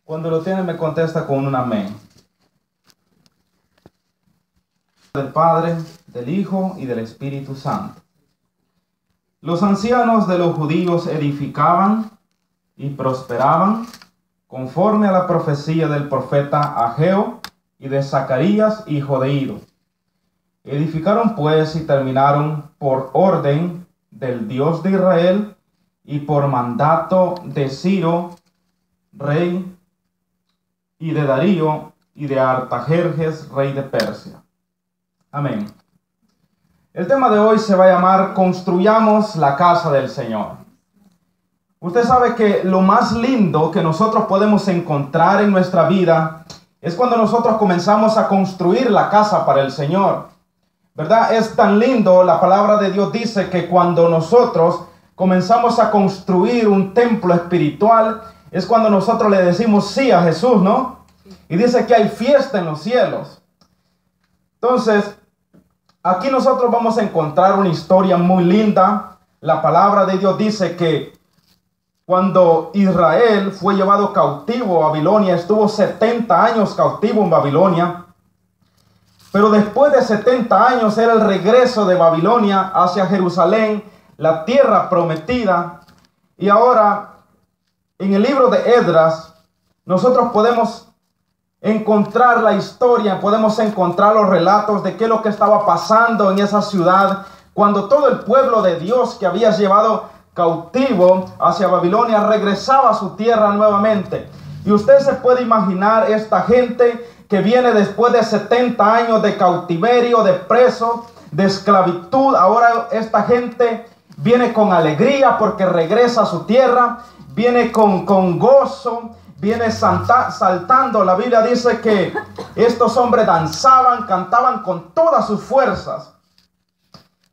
Cuando lo tiene me contesta con un amén. Del Padre, del Hijo y del Espíritu Santo. Los ancianos de los judíos edificaban y prosperaban conforme a la profecía del profeta Ageo y de Zacarías, hijo de Ido. Edificaron pues y terminaron por orden del Dios de Israel y por mandato de Ciro, rey, y de Darío y de Artajerjes, rey de Persia. Amén. El tema de hoy se va a llamar Construyamos la casa del Señor. Usted sabe que lo más lindo que nosotros podemos encontrar en nuestra vida es cuando nosotros comenzamos a construir la casa para el Señor. ¿Verdad? Es tan lindo, la palabra de Dios dice que cuando nosotros comenzamos a construir un templo espiritual, es cuando nosotros le decimos sí a Jesús, ¿no? Y dice que hay fiesta en los cielos. Entonces, aquí nosotros vamos a encontrar una historia muy linda. La palabra de Dios dice que cuando Israel fue llevado cautivo a Babilonia, estuvo 70 años cautivo en Babilonia. Pero después de 70 años era el regreso de Babilonia hacia Jerusalén, la tierra prometida. Y ahora, en el libro de Esdras, nosotros podemos encontrar la historia, podemos encontrar los relatos de qué es lo que estaba pasando en esa ciudad, cuando todo el pueblo de Dios que había llevado cautivo hacia Babilonia regresaba a su tierra nuevamente. Y usted se puede imaginar esta gente que viene después de 70 años de cautiverio, de preso, de esclavitud. Ahora esta gente viene con alegría porque regresa a su tierra, viene con gozo, viene saltando. La Biblia dice que estos hombres danzaban, cantaban con todas sus fuerzas.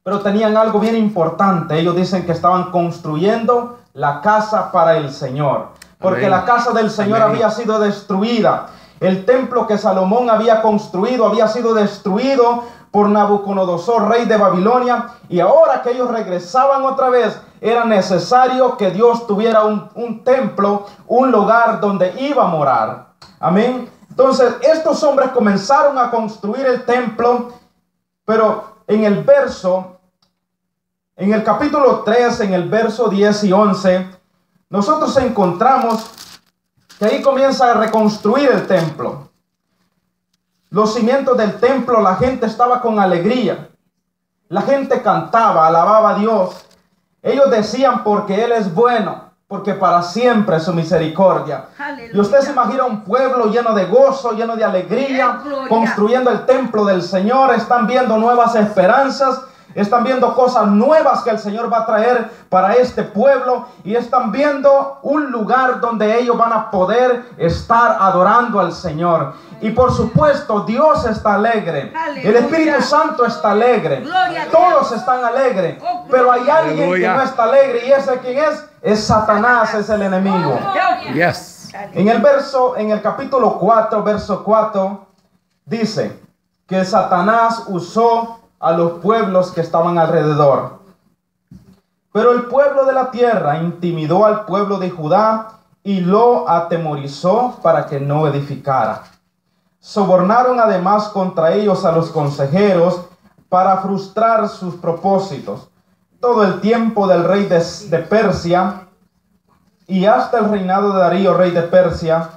Pero tenían algo bien importante. Ellos dicen que estaban construyendo la casa para el Señor. Porque la casa del Señor había sido destruida. El templo que Salomón había construido había sido destruido por Nabucodonosor, rey de Babilonia. Y ahora que ellos regresaban otra vez, era necesario que Dios tuviera un templo, un lugar donde iba a morar. Amén. Entonces, estos hombres comenzaron a construir el templo, pero en el capítulo 3, en el verso 10 y 11, nosotros encontramos que ahí comienza a reconstruir el templo. Los cimientos del templo, la gente estaba con alegría. La gente cantaba, alababa a Dios. Ellos decían porque Él es bueno, porque para siempre es su misericordia. Aleluya. Y usted se imagina un pueblo lleno de gozo, lleno de alegría, construyendo el templo del Señor. Están viendo nuevas esperanzas. Están viendo cosas nuevas que el Señor va a traer para este pueblo. Y están viendo un lugar donde ellos van a poder estar adorando al Señor. Y por supuesto Dios está alegre. Aleluya. El Espíritu Santo está alegre. Todos están alegres. Pero hay alguien que no está alegre. ¿Y ese quién es? Es Satanás, es el enemigo. Yes. En el capítulo 4, verso 4, dice que Satanás usó a los pueblos que estaban alrededor. Pero el pueblo de la tierra intimidó al pueblo de Judá y lo atemorizó para que no edificara. Sobornaron además contra ellos a los consejeros para frustrar sus propósitos. Todo el tiempo del rey de Persia y hasta el reinado de Darío, rey de Persia,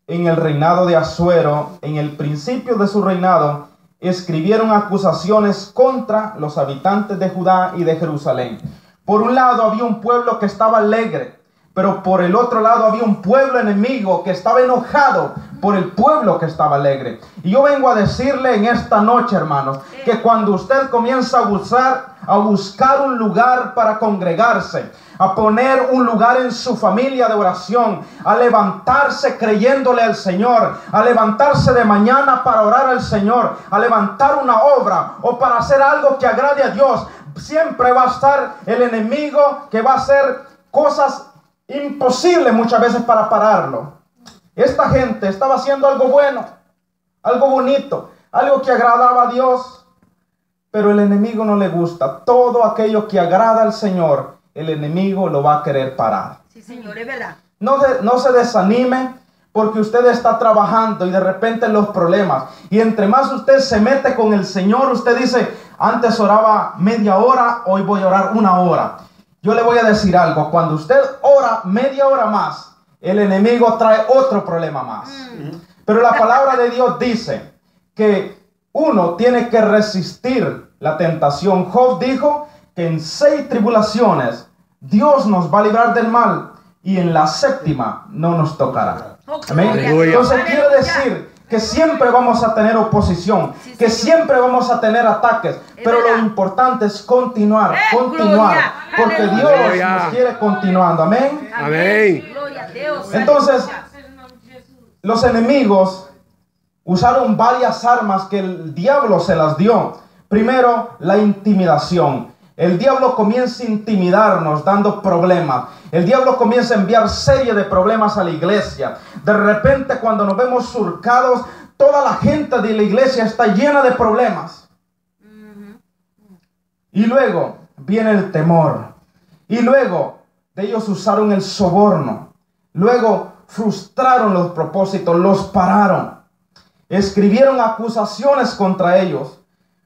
en el reinado de Asuero, en el principio de su reinado, escribieron acusaciones contra los habitantes de Judá y de Jerusalén. Por un lado había un pueblo que estaba alegre, pero por el otro lado había un pueblo enemigo que estaba enojado por el pueblo que estaba alegre. Y yo vengo a decirle en esta noche, hermanos, que cuando usted comienza a buscar un lugar para congregarse, a poner un lugar en su familia de oración, a levantarse creyéndole al Señor, a levantarse de mañana para orar al Señor, a levantar una obra o para hacer algo que agrade a Dios, siempre va a estar el enemigo que va a hacer cosas imposibles muchas veces para pararlo. Esta gente estaba haciendo algo bueno, algo bonito, algo que agradaba a Dios, pero el enemigo no le gusta. Todo aquello que agrada al Señor, el enemigo lo va a querer parar. Sí, Señor, es verdad. No se desanime, porque usted está trabajando y de repente los problemas. Y entre más usted se mete con el Señor, usted dice, antes oraba media hora, hoy voy a orar una hora. Yo le voy a decir algo, cuando usted ora media hora más, el enemigo trae otro problema más. Pero la palabra de Dios dice que uno tiene que resistir la tentación. Job dijo que en 6 tribulaciones Dios nos va a librar del mal y en la 7ª no nos tocará. Amén. Entonces quiere decir que siempre vamos a tener oposición, que siempre vamos a tener ataques, pero lo importante es continuar, porque Dios nos quiere continuando. Amén. Amén. Entonces, los enemigos usaron varias armas que el diablo se las dio. Primero, la intimidación. El diablo comienza a intimidarnos dando problemas. El diablo comienza a enviar serie de problemas a la iglesia. De repente, cuando nos vemos surcados, toda la gente de la iglesia está llena de problemas. Y luego viene el temor. Y luego de ellos usaron el soborno. Luego frustraron los propósitos, los pararon. Escribieron acusaciones contra ellos.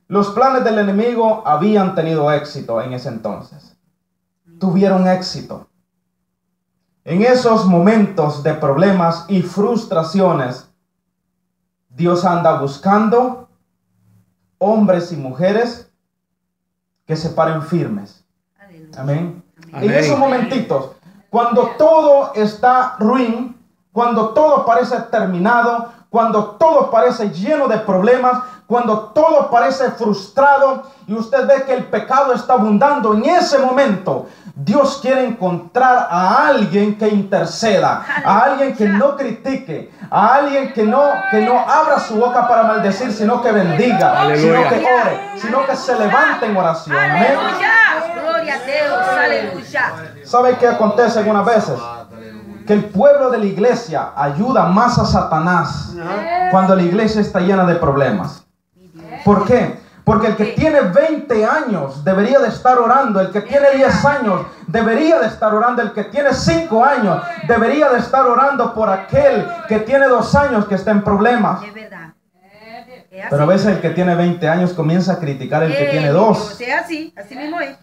Los planes del enemigo habían tenido éxito en ese entonces. Tuvieron éxito. En esos momentos de problemas y frustraciones, Dios anda buscando hombres y mujeres que se paren firmes. Amén. En esos momentitos, cuando todo está ruin, cuando todo parece terminado, cuando todo parece lleno de problemas, cuando todo parece frustrado y usted ve que el pecado está abundando, en ese momento Dios quiere encontrar a alguien que interceda, a alguien que no critique, a alguien que no abra su boca para maldecir, sino que bendiga, aleluya, sino que ore, sino que se levante en oración. Amén. Gloria a Dios, aleluya. ¿Sabe qué acontece algunas veces? Que el pueblo de la iglesia ayuda más a Satanás cuando la iglesia está llena de problemas. ¿Por qué? Porque el que tiene 20 años debería de estar orando. El que tiene 10 años debería de estar orando. El que tiene 5 años debería de estar orando por aquel que tiene 2 años que está en problemas. Es verdad. Pero a veces el que tiene 20 años comienza a criticar al que tiene 2. Es así mismo es.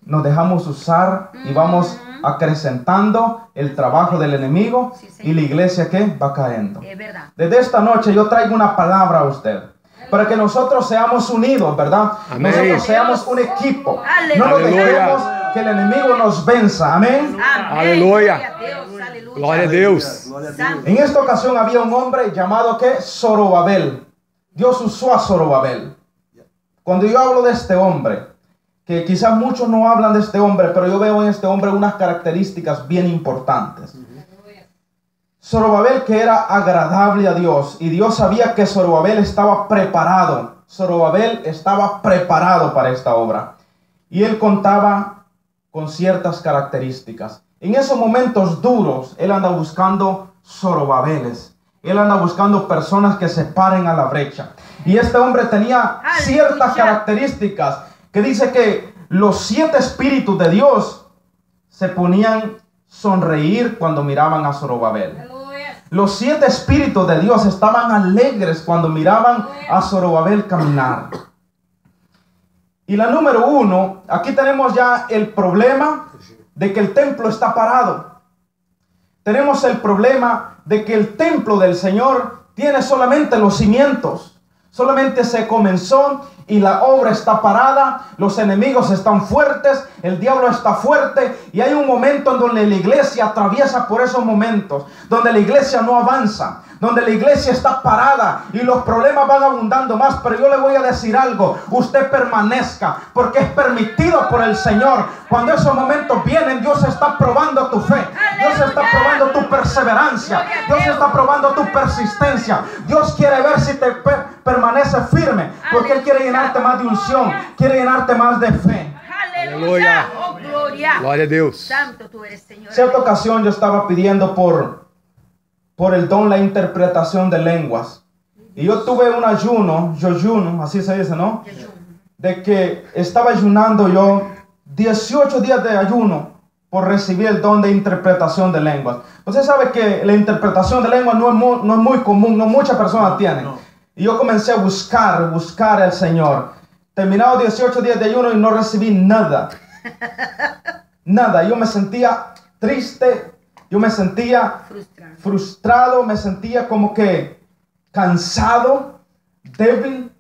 Nos dejamos usar y vamos acrecentando el trabajo del enemigo, y la iglesia ¿qué? Va cayendo. Es verdad. Desde esta noche yo traigo una palabra a usted para que nosotros seamos unidos, ¿verdad? Amén. Nosotros seamos un equipo. Aleluya. No nos dejemos que el enemigo nos venza. Amén. Amén. Aleluya. Gloria a Dios, aleluya. Gloria a Dios. Santo. En esta ocasión había un hombre llamado ¿qué? Zorobabel. Dios usó a Zorobabel. Cuando yo hablo de este hombre, que quizás muchos no hablan de este hombre, pero yo veo en este hombre unas características bien importantes. Zorobabel, que era agradable a Dios, y Dios sabía que Zorobabel estaba preparado. Zorobabel estaba preparado para esta obra, y él contaba con ciertas características. En esos momentos duros, él anda buscando Zorobabeles. Él anda buscando personas que se paren a la brecha. Y este hombre tenía ciertas características que dice que los 7 espíritus de Dios se ponían a sonreír cuando miraban a Zorobabel. Los 7 espíritus de Dios estaban alegres cuando miraban a Zorobabel caminar. Y la número 1, aquí tenemos ya el problema de que el templo está parado. Tenemos el problema de que el templo del Señor tiene solamente los cimientos. Solamente se comenzó y la obra está parada, los enemigos están fuertes, el diablo está fuerte, y hay un momento en donde la iglesia atraviesa por esos momentos, donde la iglesia no avanza, donde la iglesia está parada y los problemas van abundando más. Pero yo le voy a decir algo: usted permanezca, porque es permitido por el Señor. Cuando esos momentos vienen, Dios está probando tu fe, Dios está probando tu perseverancia, Dios está probando tu persistencia. Dios quiere ver si te permanece firme, porque Él quiere llenarte más de unción, quiere llenarte más de fe. Aleluya. Oh, gloria. Gloria a Dios. Santo tú eres, Señor. Cierta ocasión yo estaba pidiendo por el don, la interpretación de lenguas. Y yo tuve un ayuno, así se dice, ¿no? De que estaba ayunando yo 18 días de ayuno. por recibir el don de interpretación de lenguas. Usted sabe que la interpretación de lenguas no es muy común, no muchas personas tienen. Y yo comencé a buscar al Señor. Terminado 18 días de ayuno y no recibí nada. Nada. Yo me sentía triste, yo me sentía frustrado, me sentía como que cansado, débil.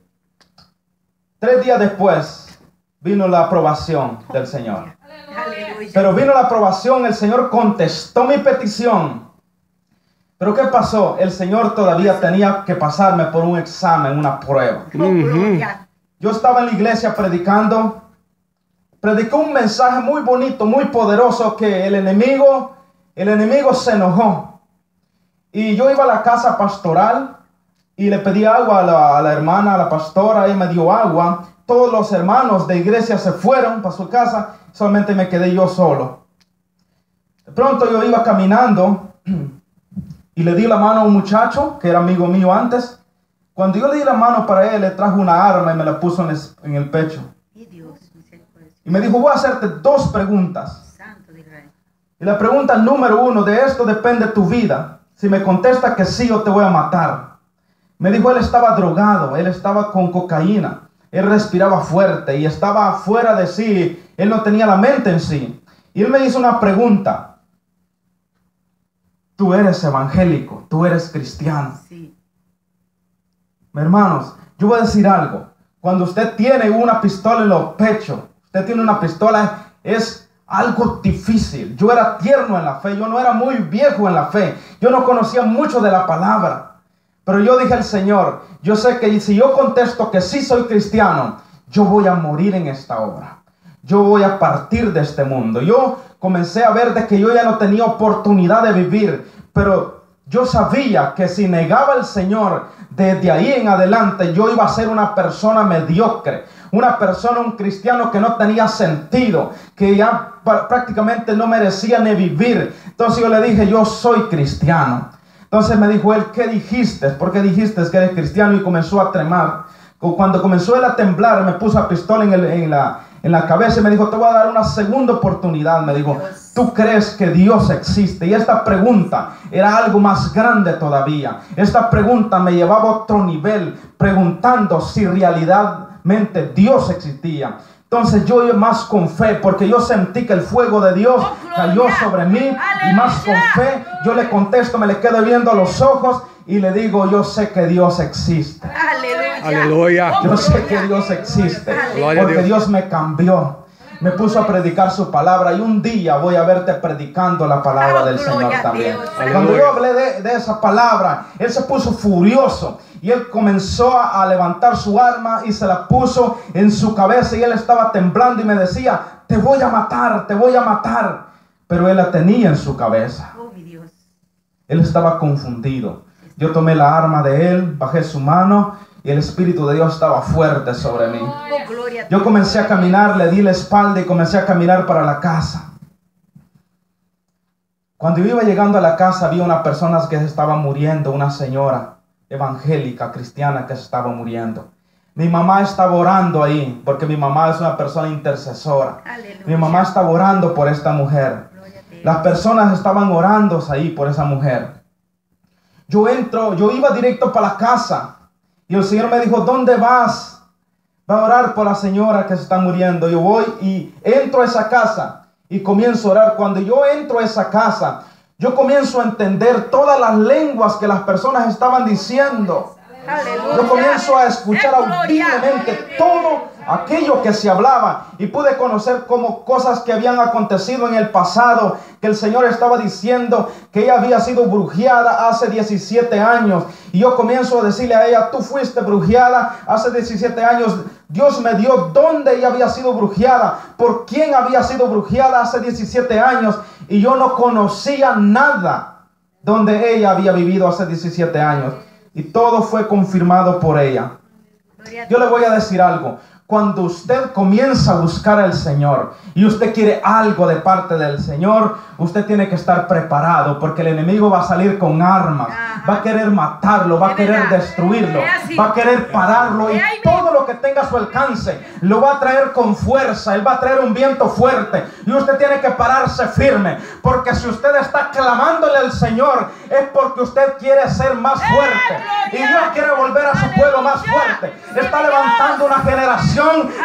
3 días después vino la aprobación del Señor. Pero vino la aprobación, el Señor contestó mi petición. Pero ¿qué pasó? El Señor todavía tenía que pasarme por un examen, una prueba. Yo estaba en la iglesia predicando. Predicó un mensaje muy bonito, muy poderoso, que el enemigo se enojó. Y yo iba a la casa pastoral y le pedí agua a la hermana, a la pastora, ella me dio agua. Todos los hermanos de iglesia se fueron para su casa, solamente me quedé yo solo. De pronto yo iba caminando y le di la mano a un muchacho que era amigo mío antes. Cuando yo le di la mano para él, le trajo una arma y me la puso en el pecho. Y me dijo, voy a hacerte 2 preguntas. Y la pregunta número 1, de esto depende tu vida. Si me contesta que sí, yo te voy a matar. Me dijo, él estaba drogado, él estaba con cocaína. Él respiraba fuerte y estaba fuera de sí. Él no tenía la mente en sí. Y él me hizo una pregunta. Tú eres evangélico, tú eres cristiano. Sí. Hermanos, yo voy a decir algo. Cuando usted tiene una pistola en los pechos, usted tiene una pistola, es algo difícil. Yo era tierno en la fe, yo no era muy viejo en la fe. Yo no conocía mucho de la palabra. Pero yo dije al Señor, yo sé que si yo contesto que sí soy cristiano, yo voy a morir en esta hora. Yo voy a partir de este mundo. Yo comencé a ver de que yo ya no tenía oportunidad de vivir, pero yo sabía que si negaba al Señor, desde ahí en adelante yo iba a ser una persona mediocre, una persona, un cristiano que no tenía sentido, que ya prácticamente no merecía ni vivir. Entonces yo le dije, yo soy cristiano. Entonces me dijo él, ¿qué dijiste? ¿Por qué dijiste que eres cristiano? Y comenzó a tremar. Cuando comenzó él a temblar, me puso la pistola en la cabeza y me dijo, te voy a dar una segunda oportunidad. Me dijo, ¿tú crees que Dios existe? Y esta pregunta era algo más grande todavía. Esta pregunta me llevaba a otro nivel, preguntando si realmente Dios existía. Entonces yo iba más con fe, porque yo sentí que el fuego de Dios cayó sobre mí. ¡Aleluya! Y más con fe yo le contesto, me le quedo viendo a los ojos y le digo, yo sé que Dios existe. ¡Aleluya! Aleluya. Yo sé que Dios existe, ¡Aleluya! porque Dios me cambió. Me puso a predicar su palabra y un día voy a verte predicando la palabra del Señor también. Cuando yo hablé de esa palabra, él se puso furioso. Y él comenzó a levantar su arma y se la puso en su cabeza. Y él estaba temblando y me decía, te voy a matar, te voy a matar. Pero él la tenía en su cabeza. Oh, mi Dios. Él estaba confundido. Yo tomé la arma de él, bajé su mano y el Espíritu de Dios estaba fuerte sobre mí. Oh, gloria a Yo Dios. comencé a caminar, le di la espalda y comencé a caminar para la casa. Cuando yo iba llegando a la casa, había unas personas que se estaban muriendo, una señora evangélica, cristiana, que se estaba muriendo. Mi mamá estaba orando ahí, porque mi mamá es una persona intercesora. Aleluya. Mi mamá estaba orando por esta mujer. Gloria a Dios. Las personas estaban orando ahí por esa mujer. Yo iba directo para la casa y el Señor me dijo, ¿dónde vas? Va a orar por la señora que se está muriendo. Yo voy y entro a esa casa y comienzo a orar. Cuando yo entro a esa casa, yo comienzo a entender todas las lenguas que las personas estaban diciendo. Aleluya. Yo comienzo a escuchar Gloria. audiblemente todo aquello que se hablaba y pude conocer como cosas que habían acontecido en el pasado, que el Señor estaba diciendo que ella había sido brujeada hace 17 años. Y yo comienzo a decirle a ella, tú fuiste brujeada hace 17 años. Dios me dio dónde ella había sido brujeada, por quién había sido brujeada hace 17 años. Y yo no conocía nada donde ella había vivido hace 17 años. Y todo fue confirmado por ella. Gloria a Yo le Dios. voy a decir algo. cuando usted comienza a buscar al Señor y usted quiere algo de parte del Señor, usted tiene que estar preparado, porque el enemigo va a salir con armas, va a querer matarlo, va a querer destruirlo, va a querer pararlo, y todo lo que tenga a su alcance lo va a traer con fuerza. Él va a traer un viento fuerte y usted tiene que pararse firme, porque si usted está clamándole al Señor es porque usted quiere ser más fuerte y Dios quiere volver a su pueblo más fuerte. Está levantando una generación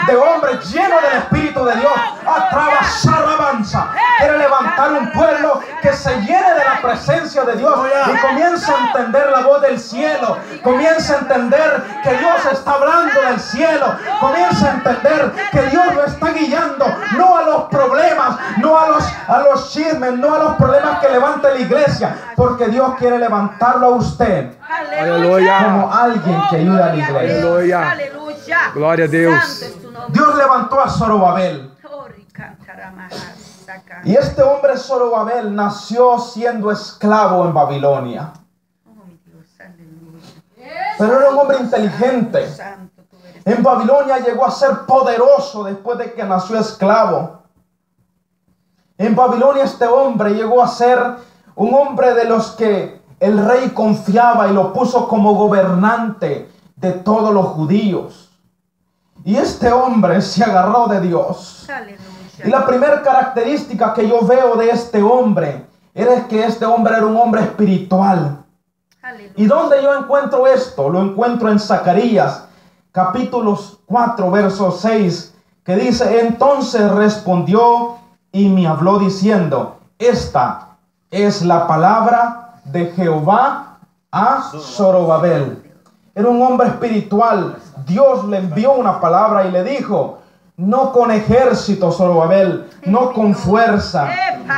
de hombres llenos del Espíritu de Dios. Atravesar alabanza. Quiere levantar un pueblo que se llene de la presencia de Dios y comience a entender la voz del cielo. Comience a entender que Dios está hablando del cielo. Comience a entender que Dios lo está guiando, no a los problemas, no a los chismes, no a los problemas que levanta la iglesia, porque Dios quiere levantarlo a usted. Aleluya. Como alguien que ayuda a la iglesia. Aleluya. Aleluya. Gloria a Dios. Santo es tu nombre. Dios levantó a Zorobabel. Y este hombre Zorobabel nació siendo esclavo en Babilonia. Oh, mi Dios, aleluya. Pero era un hombre inteligente. Santo tú eres. En Babilonia llegó a ser poderoso después de que nació esclavo. En Babilonia este hombre llegó a ser un hombre de los que el rey confiaba y lo puso como gobernante de todos los judíos. Y este hombre se agarró de Dios. Aleluya. Y la primera característica que yo veo de este hombre era que este hombre era un hombre espiritual. Aleluya. ¿Y dónde yo encuentro esto? Lo encuentro en Zacarías, capítulos 4, verso 6, que dice: entonces respondió y me habló diciendo: esta es la palabra de Jehová a Zorobabel. Era un hombre espiritual. Dios le envió una palabra y le dijo: no con ejército, Zorobabel, no con fuerza,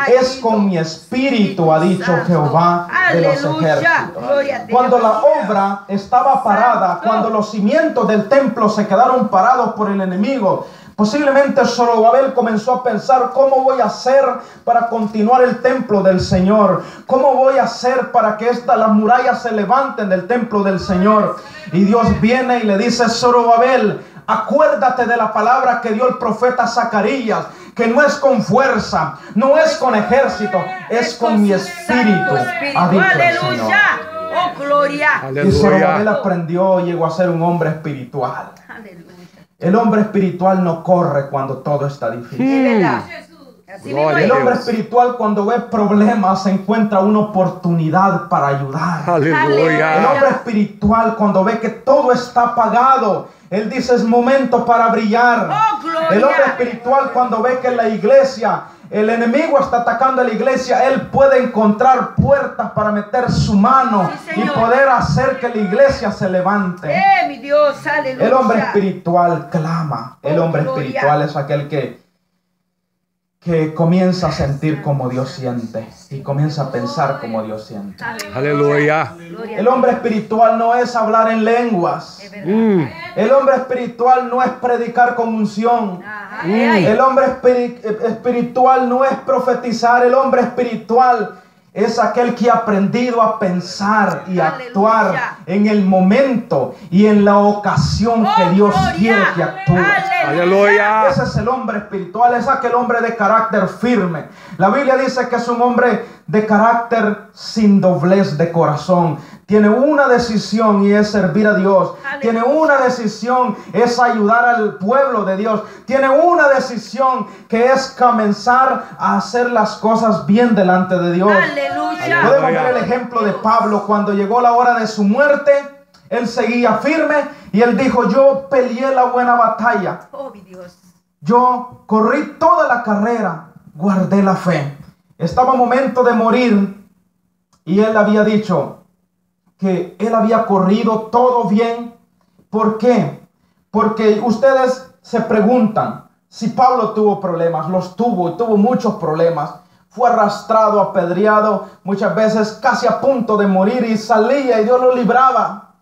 es con mi espíritu, ha dicho Jehová de los ejércitos. Cuando la obra estaba parada, cuando los cimientos del templo se quedaron parados por el enemigo, posiblemente Zorobabel comenzó a pensar: ¿cómo voy a hacer para continuar el templo del Señor? ¿Cómo voy a hacer para que las murallas se levanten del templo del Señor? Y Dios viene y le dice: Zorobabel, acuérdate de la palabra que dio el profeta Zacarías, que no es con fuerza, no es con ejército, es con mi espíritu, ha dicho el Señor. Oh, gloria. Y Zorobabel Aleluya. aprendió y llegó a ser un hombre espiritual. Aleluya. El hombre espiritual no corre cuando todo está difícil. Es verdad. Así mismo Gloria El es. hombre Dios. espiritual, cuando ve problemas, encuentra una oportunidad para ayudar. El Aleluya. hombre espiritual, cuando ve que todo está apagado, él dice: es momento para brillar. Oh, gloria. El hombre espiritual, cuando ve que en la iglesia el enemigo está atacando a la iglesia, él puede encontrar puertas para meter su mano Sí, y Señor. poder hacer que la iglesia se levante. Mi Dios, aleluya. El hombre espiritual clama. El Oh, hombre gloria. espiritual es aquel que comienza a sentir como Dios siente y comienza a pensar como Dios siente. Aleluya. Gloria. El hombre espiritual no es hablar en lenguas. Es verdad. El hombre espiritual no es predicar con unción. Ajá. Ay, El hombre espiritual no es profetizar. El hombre espiritual es aquel que ha aprendido a pensar y Aleluya. actuar en el momento y en la ocasión que Oh, Dios gloria. quiere que actúe. Aleluya. Ese es el hombre espiritual, es aquel hombre de carácter firme. La Biblia dice que es un hombre de carácter sin doblez de corazón. Tiene una decisión y es servir a Dios. Aleluya. Tiene una decisión, es ayudar al pueblo de Dios. Tiene una decisión que es comenzar a hacer las cosas bien delante de Dios. Aleluya. Podemos ver el ejemplo de Pablo cuando llegó la hora de su muerte. Él seguía firme y él dijo: yo peleé la buena batalla. Oh, mi Dios. Yo corrí toda la carrera, guardé la fe. Estaba a momento de morir y él había dicho que él había corrido todo bien. ¿Por qué? Porque ustedes se preguntan si Pablo tuvo problemas. Los tuvo y tuvo muchos problemas. Fue arrastrado, apedreado, muchas veces casi a punto de morir y salía y Dios lo libraba.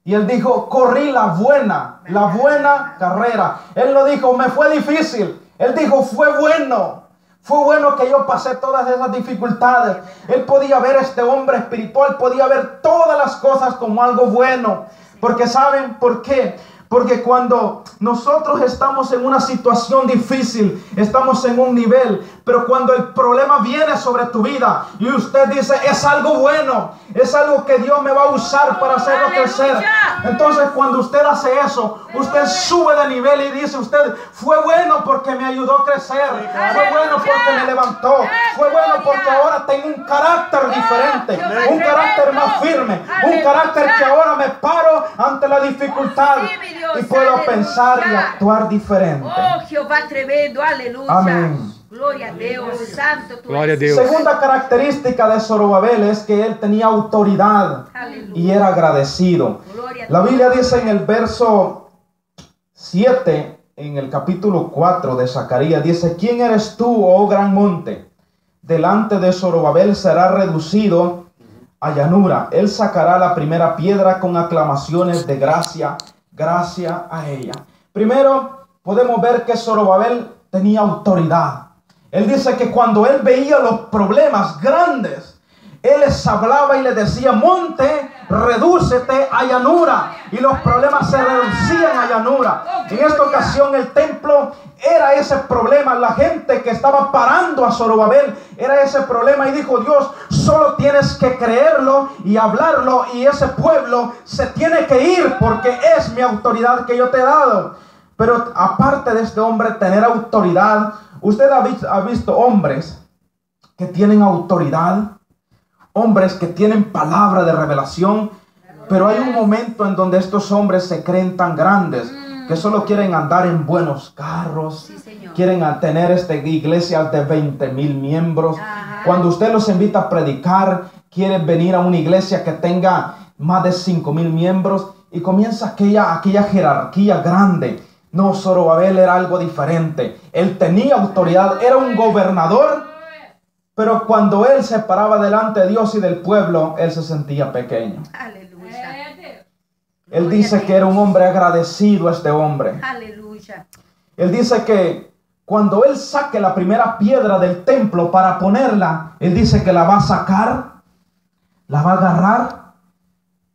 Y él dijo: corrí la buena carrera. Él no dijo: me fue difícil. Él dijo: fue bueno. Fue bueno que yo pasé todas esas dificultades. Él podía ver, este hombre espiritual podía ver todas las cosas como algo bueno. Porque ¿saben por qué? Porque cuando nosotros estamos en una situación difícil, estamos en un nivel, pero cuando el problema viene sobre tu vida y usted dice, es algo bueno, es algo que Dios me va a usar para hacerlo crecer. Entonces cuando usted hace eso, usted sube de nivel y dice, usted fue bueno porque me ayudó a crecer, fue bueno porque me levantó, fue bueno porque ahora tengo un carácter diferente, un carácter más firme, un carácter que ahora me paro ante la dificultad y puedo pensar y actuar diferente. Oh, Jehová tremendo, aleluya. Amén. Gloria a Dios, santo tú Gloria a eres. Dios. Segunda característica de Zorobabel es que él tenía autoridad y era agradecido. Gloria a La Dios. Biblia dice en el verso 7, en el capítulo 4 de Zacarías, dice, ¿quién eres tú, oh gran monte? Delante de Zorobabel será reducido a llanura. Él sacará la primera piedra con aclamaciones de gracia, gracia a ella. Primero podemos ver que Zorobabel tenía autoridad. Él dice que cuando él veía los problemas grandes, él les hablaba y les decía, monte, redúcete a llanura. Y los problemas se reducían a llanura. En esta ocasión el templo era ese problema. La gente que estaba parando a Zorobabel era ese problema. Y dijo Dios, solo tienes que creerlo y hablarlo. Y ese pueblo se tiene que ir porque es mi autoridad que yo te he dado. Pero aparte de este hombre tener autoridad, usted ha visto hombres que tienen autoridad, hombres que tienen palabra de revelación, pero hay un momento en donde estos hombres se creen tan grandes que solo quieren andar en buenos carros, Sí, señor. quieren tener iglesias de 20,000 miembros. Ajá. Cuando usted los invita a predicar, quieren venir a una iglesia que tenga más de 5,000 miembros y comienza aquella jerarquía grande. No, Zorobabel era algo diferente. Él tenía autoridad, era un gobernador, pero cuando él se paraba delante de Dios y del pueblo, él se sentía pequeño. Aleluya. Él dice que era un hombre agradecido, este hombre. Aleluya. Él dice que cuando él saque la primera piedra del templo para ponerla, él dice que la va a sacar, la va a agarrar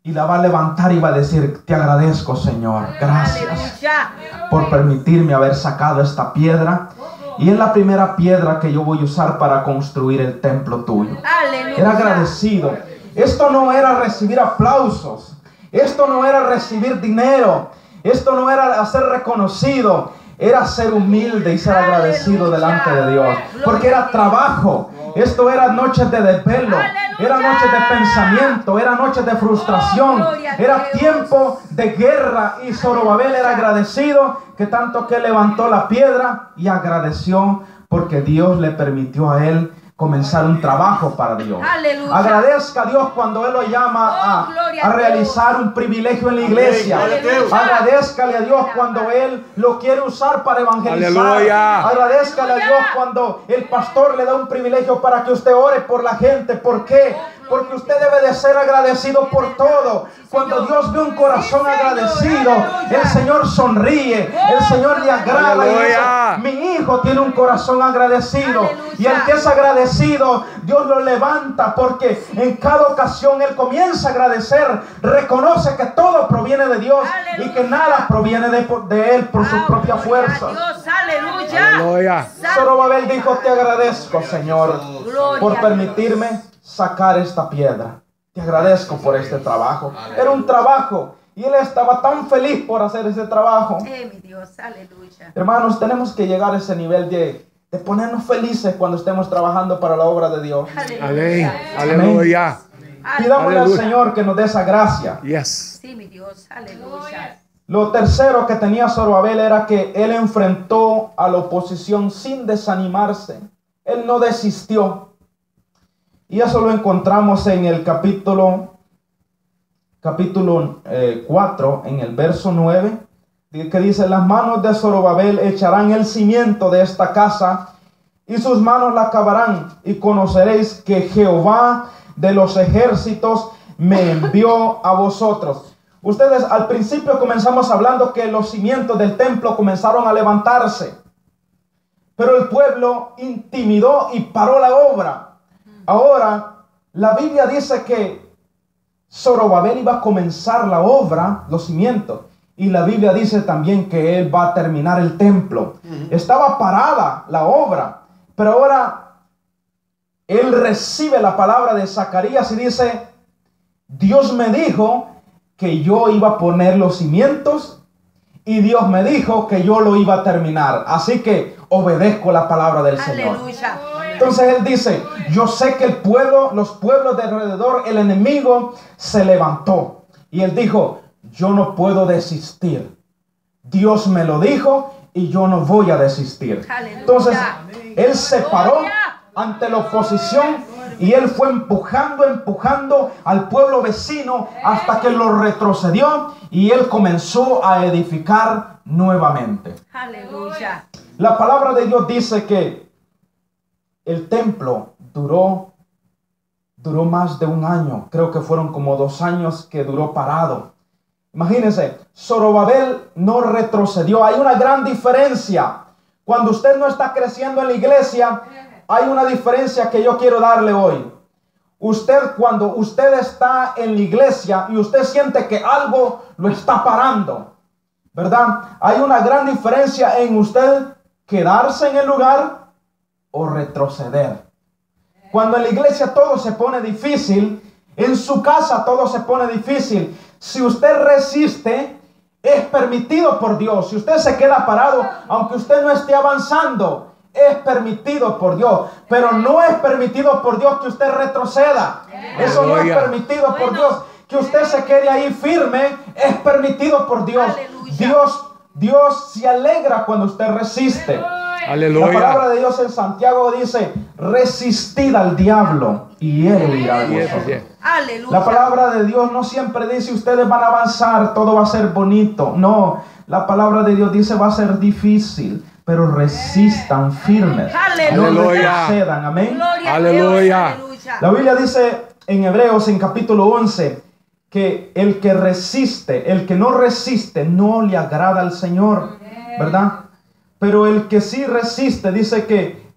y la va a levantar y va a decir, te agradezco, Señor, gracias Aleluya. por permitirme haber sacado esta piedra. Y es la primera piedra que yo voy a usar para construir el templo tuyo. Aleluya. Era agradecido. Esto no era recibir aplausos. Esto no era recibir dinero. Esto no era ser reconocido. Era ser humilde y ser agradecido delante de Dios. Porque era trabajo. Esto era noches de desvelo. Era noches de pensamiento. Era noches de frustración. Era tiempo de guerra. Y Zorobabel era agradecido, que tanto que levantó la piedra y agradeció porque Dios le permitió a él comenzar un trabajo para Dios. Aleluya. Agradezca a Dios cuando Él lo llama gloria a a realizar un privilegio en la iglesia. Aleluya. Agradézcale a Dios cuando Él lo quiere usar para evangelizar. Aleluya. Agradézcale a Dios cuando el pastor le da un privilegio para que usted ore por la gente. ¿Por qué? Porque usted debe de ser agradecido por todo. Cuando Dios ve un corazón agradecido, el Señor sonríe, el Señor le agrada y dice, Aleluya. mi hijo tiene un corazón agradecido. Y el que es agradecido, Dios lo levanta, porque en cada ocasión Él comienza a agradecer, reconoce que todo proviene de Dios y que nada proviene de Él por sus propias fuerzas. Dios, aleluya. Aleluya. Zorobabel dijo, te agradezco, Señor, Gloria por a permitirme sacar esta piedra. Te agradezco por este trabajo. Era un trabajo y él estaba tan feliz por hacer ese trabajo. Mi Dios, aleluya. Hermanos, tenemos que llegar a ese nivel de ponernos felices cuando estemos trabajando para la obra de Dios. Amén. Aleluya. Pidámosle al Aleluya. Señor que nos dé esa gracia. Yes. Sí, mi Dios, aleluya. Lo tercero que tenía Zorobabel era que él enfrentó a la oposición sin desanimarse. Él no desistió. Y eso lo encontramos en el capítulo 4, en el verso 9, que dice, las manos de Zorobabel echarán el cimiento de esta casa y sus manos la acabarán, y conoceréis que Jehová de los ejércitos me envió a vosotros. Ustedes al principio comenzamos hablando que los cimientos del templo comenzaron a levantarse, pero el pueblo intimidó y paró la obra. Ahora, la Biblia dice que Zorobabel iba a comenzar la obra, los cimientos, y la Biblia dice también que Él va a terminar el templo. Estaba parada la obra, pero ahora Él recibe la palabra de Zacarías y dice: Dios me dijo que yo iba a poner los cimientos y Dios me dijo que yo lo iba a terminar. Así que obedezco la palabra del Señor. Aleluya. Entonces Él dice: yo sé que el pueblo, los pueblos de alrededor, el enemigo se levantó. Y Él dijo: yo no puedo desistir. Dios me lo dijo y yo no voy a desistir. Aleluya. Entonces Él se paró ante la oposición y Él fue empujando al pueblo vecino hasta que lo retrocedió y Él comenzó a edificar nuevamente. Aleluya. La palabra de Dios dice que el templo duró más de un año. Creo que fueron como 2 años que duró parado. Imagínense, Zorobabel no retrocedió. Hay una gran diferencia. Cuando usted no está creciendo en la iglesia, hay una diferencia que yo quiero darle hoy. Cuando usted está en la iglesia y usted siente que algo lo está parando, ¿verdad? Hay una gran diferencia en usted quedarse en el lugar o retroceder. Cuando en la iglesia todo se pone difícil, en su casa todo se pone difícil. Si usted resiste, es permitido por Dios. Si usted se queda parado, aunque usted no esté avanzando, es permitido por Dios. Pero no es permitido por Dios que usted retroceda. Eso no es permitido por Dios. Que usted se quede ahí firme, es permitido por Dios. Dios se alegra cuando usted resiste. Aleluya. La palabra de Dios en Santiago dice: resistid al diablo y él huirá de vosotros. Aleluya. La palabra de Dios no siempre dice ustedes van a avanzar, todo va a ser bonito. No, la palabra de Dios dice va a ser difícil, pero resistan firmes. Aleluya. No retrocedan. Amén. Gloria a Aleluya. Dios. Aleluya. La Biblia dice en Hebreos en capítulo 11 que el que resiste, el que no resiste, no le agrada al Señor, ¿verdad? Pero el que sí resiste dice que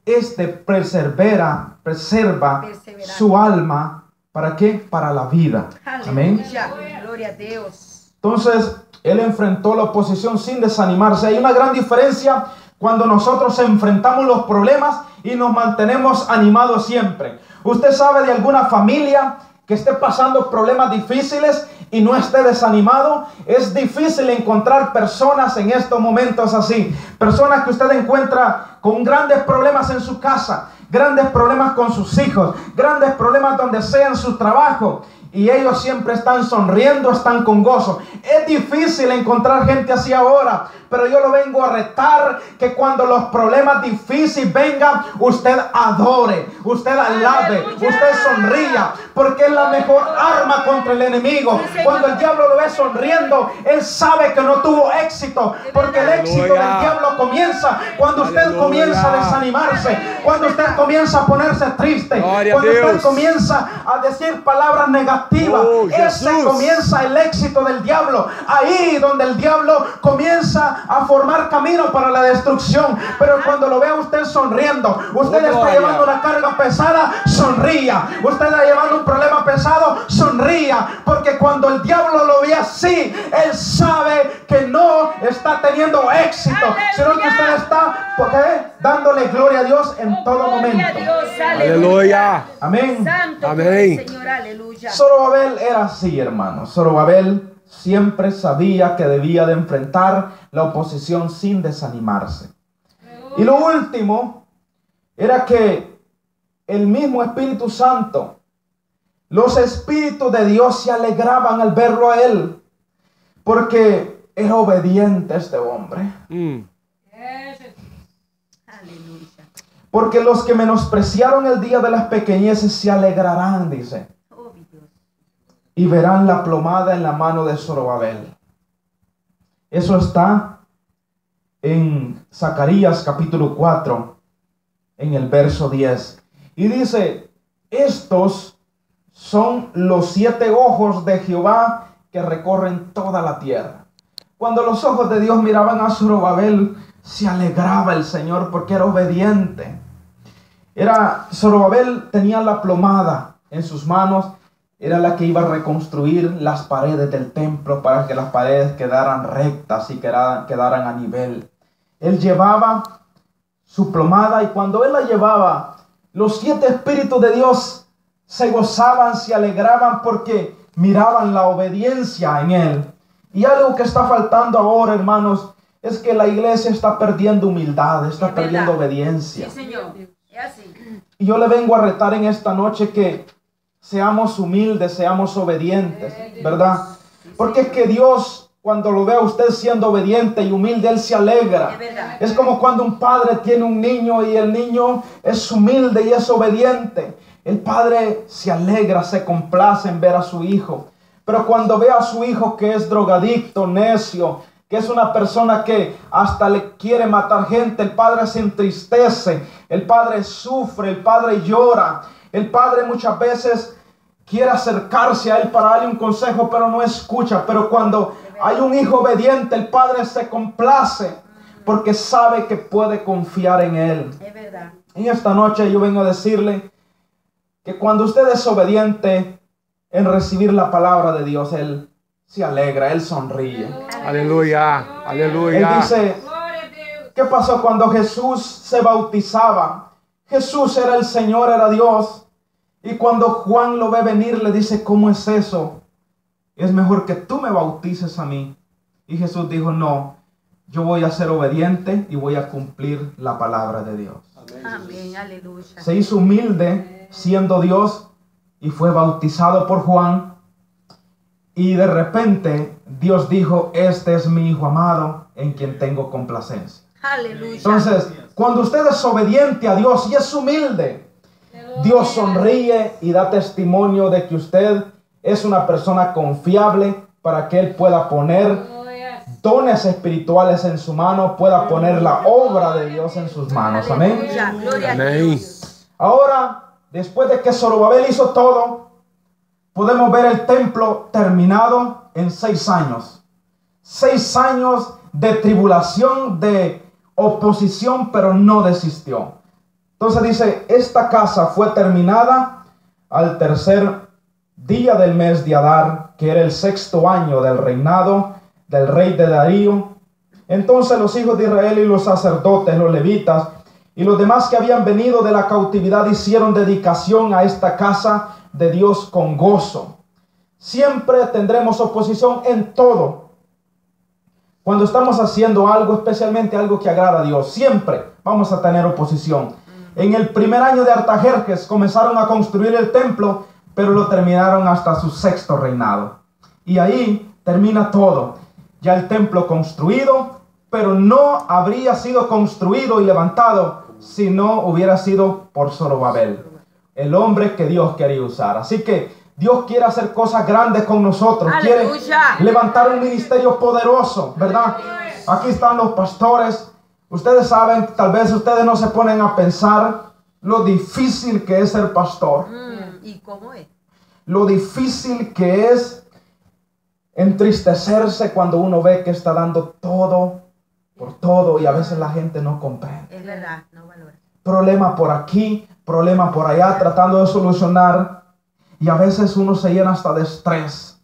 preserva su alma. ¿Para qué? Para la vida. Amén. Aleluya. Gloria a Dios. Entonces, Él enfrentó la oposición sin desanimarse. Hay una gran diferencia cuando nosotros enfrentamos los problemas y nos mantenemos animados siempre. Usted sabe de alguna familia que esté pasando problemas difíciles y no esté desanimado. Es difícil encontrar personas en estos momentos así. Personas que usted encuentra con grandes problemas en su casa, grandes problemas con sus hijos, grandes problemas donde sea en su trabajo. Y ellos siempre están sonriendo, están con gozo. Es difícil encontrar gente así ahora, pero yo lo vengo a retar que cuando los problemas difíciles vengan, usted adore, usted alabe, usted sonría, porque es la mejor arma contra el enemigo. Cuando el diablo lo ve sonriendo, él sabe que no tuvo éxito, porque el éxito del diablo comienza cuando usted comienza a desanimarse, cuando usted comienza a ponerse triste, cuando usted comienza a decir palabras negativas. Ese comienza el éxito del diablo. Ahí donde el diablo comienza a formar camino para la destrucción. Pero cuando lo vea usted sonriendo, usted está llevando una carga pesada, sonría. Usted está llevando un problema pesado, sonría. Porque cuando el diablo lo ve así, él sabe que no está teniendo éxito, sino que usted está dándole gloria a Dios en todo momento. Aleluya. Amén. Santo Amén. Señor, aleluya. Zorobabel era así, hermano. Zorobabel siempre sabía que debía de enfrentar la oposición sin desanimarse. Y lo último era que el mismo Espíritu Santo, los espíritus de Dios se alegraban al verlo a él, porque era obediente este hombre. Aleluya. Porque los que menospreciaron el día de las pequeñeces se alegrarán, dice, y verán la plomada en la mano de Zorobabel. Eso está en Zacarías capítulo 4, en el verso 10. Y dice: estos son los 7 ojos de Jehová que recorren toda la tierra. Cuando los ojos de Dios miraban a Zorobabel, se alegraba el Señor porque era obediente. Zorobabel tenía la plomada en sus manos, era la que iba a reconstruir las paredes del templo para que las paredes quedaran rectas y quedaran a nivel. Él llevaba su plomada y cuando él la llevaba, los 7 espíritus de Dios se gozaban, se alegraban porque miraban la obediencia en él. Y algo que está faltando ahora, hermanos, es que la iglesia está perdiendo humildad, está perdiendo obediencia. Sí, Señor. Es así. Y yo le vengo a retar en esta noche que seamos humildes, seamos obedientes, ¿verdad? Porque es que Dios, cuando lo ve a usted siendo obediente y humilde, Él se alegra. Es verdad. Es como cuando un padre tiene un niño y el niño es humilde y es obediente. El padre se alegra, se complace en ver a su hijo. Pero cuando ve a su hijo que es drogadicto, necio, que es una persona que hasta le quiere matar gente, el padre se entristece, el padre sufre, el padre llora. El padre muchas veces quiere acercarse a él para darle un consejo, pero no escucha. Pero cuando hay un hijo obediente, el padre se complace porque sabe que puede confiar en él. Es verdad. En esta noche yo vengo a decirle que cuando usted es obediente en recibir la palabra de Dios, Él se alegra, Él sonríe. Aleluya. Él Aleluya. dice, ¿qué pasó cuando Jesús se bautizaba? Jesús era el Señor, era Dios. Y cuando Juan lo ve venir, le dice, ¿cómo es eso? Es mejor que tú me bautices a mí. Y Jesús dijo, no, yo voy a ser obediente y voy a cumplir la palabra de Dios. Amén. Aleluya. Se hizo humilde siendo Dios y fue bautizado por Juan. Y de repente Dios dijo, este es mi Hijo amado en quien tengo complacencia. Aleluya. Entonces, cuando usted es obediente a Dios y es humilde, Dios sonríe y da testimonio de que usted es una persona confiable para que Él pueda poner dones espirituales en su mano, pueda poner la obra de Dios en sus manos. Amén. Aleluya. Gloria a Amén. Dios. Ahora, después de que Zorobabel hizo todo, podemos ver el templo terminado en 6 años. 6 años de tribulación, de oposición, pero no desistió. Entonces dice, esta casa fue terminada al 3er día del mes de Adar, que era el 6º año del reinado del rey de Darío. Entonces los hijos de Israel y los sacerdotes, los levitas y los demás que habían venido de la cautividad hicieron dedicación a esta casa de Dios con gozo. Siempre tendremos oposición en todo. Cuando estamos haciendo algo, especialmente algo que agrada a Dios, siempre vamos a tener oposición. En el primer año de Artajerjes comenzaron a construir el templo, pero lo terminaron hasta su 6º reinado. Y ahí termina todo. Ya el templo construido, pero no habría sido construido y levantado si no hubiera sido por Zorobabel, el hombre que Dios quería usar. Así que Dios quiere hacer cosas grandes con nosotros. Aleluya. Quiere levantar un ministerio poderoso, ¿verdad? Aquí están los pastores. Ustedes saben, tal vez ustedes no se ponen a pensar lo difícil que es ser pastor. ¿Y cómo es? Lo difícil que es entristecerse cuando uno ve que está dando todo por todo y a veces la gente no comprende. Es verdad, no valora. Problema por aquí, problema por allá, tratando de solucionar, y a veces uno se llena hasta de estrés.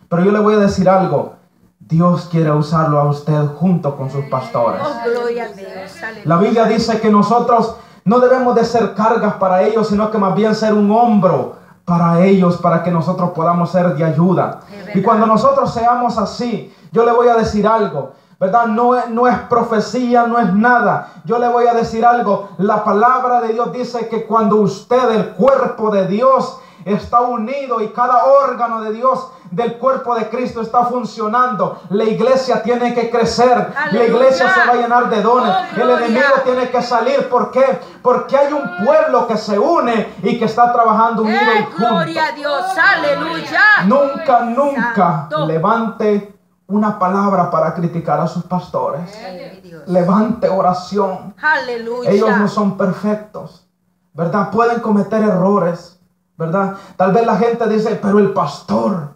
Pero yo le voy a decir algo, Dios quiere usarlo a usted junto con sus pastores. Oh, gloria a Dios. Aleluya. La Biblia dice que nosotros no debemos de ser cargas para ellos, sino que más bien ser un hombro para ellos, para que nosotros podamos ser de ayuda. Y cuando nosotros seamos así, yo le voy a decir algo, ¿verdad? No es profecía, no es nada. Yo le voy a decir algo. La palabra de Dios dice que cuando usted, el cuerpo de Dios, está unido y cada órgano de Dios del cuerpo de Cristo está funcionando, la iglesia tiene que crecer. ¡Aleluya! La iglesia se va a llenar de dones. ¡Oh, el gloria! enemigo tiene que salir. ¿Por qué? Porque hay un pueblo que se une y que está trabajando unido y junto. Gloria a Dios. Aleluya. Nunca Santo. levante una palabra para criticar a sus pastores. Ay, Dios. Levante oración. Aleluya. Ellos no son perfectos, ¿verdad? Pueden cometer errores, ¿verdad? Tal vez la gente dice, pero el pastor.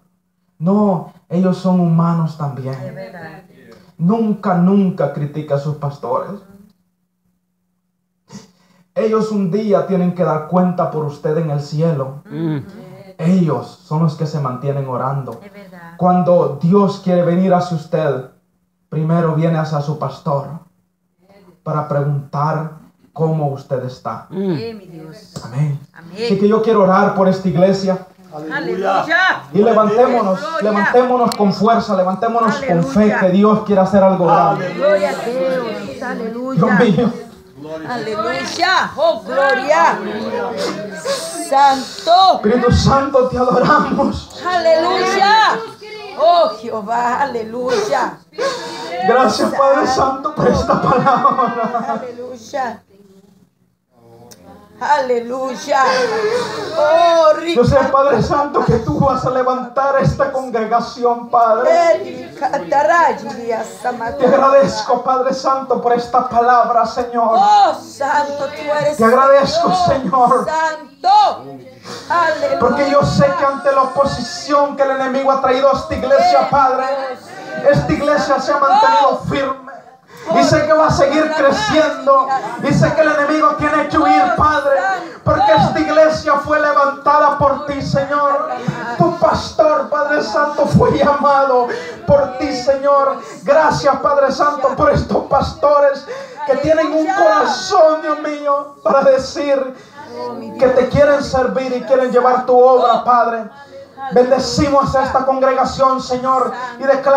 No, ellos son humanos Es también. verdad. Nunca critica a sus pastores. Ellos un día tienen que dar cuenta por usted en el cielo. ellos son los que se mantienen orando. Es verdad. Cuando Dios quiere venir hacia usted, primero viene hacia su pastor para preguntar cómo usted está. Mi Dios. Amén. Amén. Así que yo quiero orar por esta iglesia. Aleluya. Y levantémonos con fuerza, levantémonos con fe que Dios quiere hacer algo grande. Gloria a Dios. Aleluya. Dios mío, Aleluya. Oh, gloria. Santo. Espíritu Santo, te adoramos. Aleluya. Oh, Jehová. Aleluya. Gracias, Padre Santo, por esta palabra. Aleluya. Aleluya. Oh, Yo sé, Padre Santo, que tú vas a levantar esta congregación, Padre. Te agradezco, Padre Santo, por esta palabra, Señor. Oh, Santo, tú eres. Te agradezco, Señor. Santo. Aleluya. Porque yo sé que ante la oposición que el enemigo ha traído a esta iglesia, Padre, esta iglesia se ha mantenido firme. Y sé que va a seguir creciendo. Y sé que el enemigo tiene que huir, Padre, porque esta iglesia fue levantada por ti, Señor. Tu pastor, Padre Santo, fue llamado por ti, Señor. Gracias, Padre Santo, por estos pastores que tienen un corazón, Dios mío, para decir que te quieren servir y quieren llevar tu obra, Padre. Bendecimos a esta congregación, Señor, y declaramos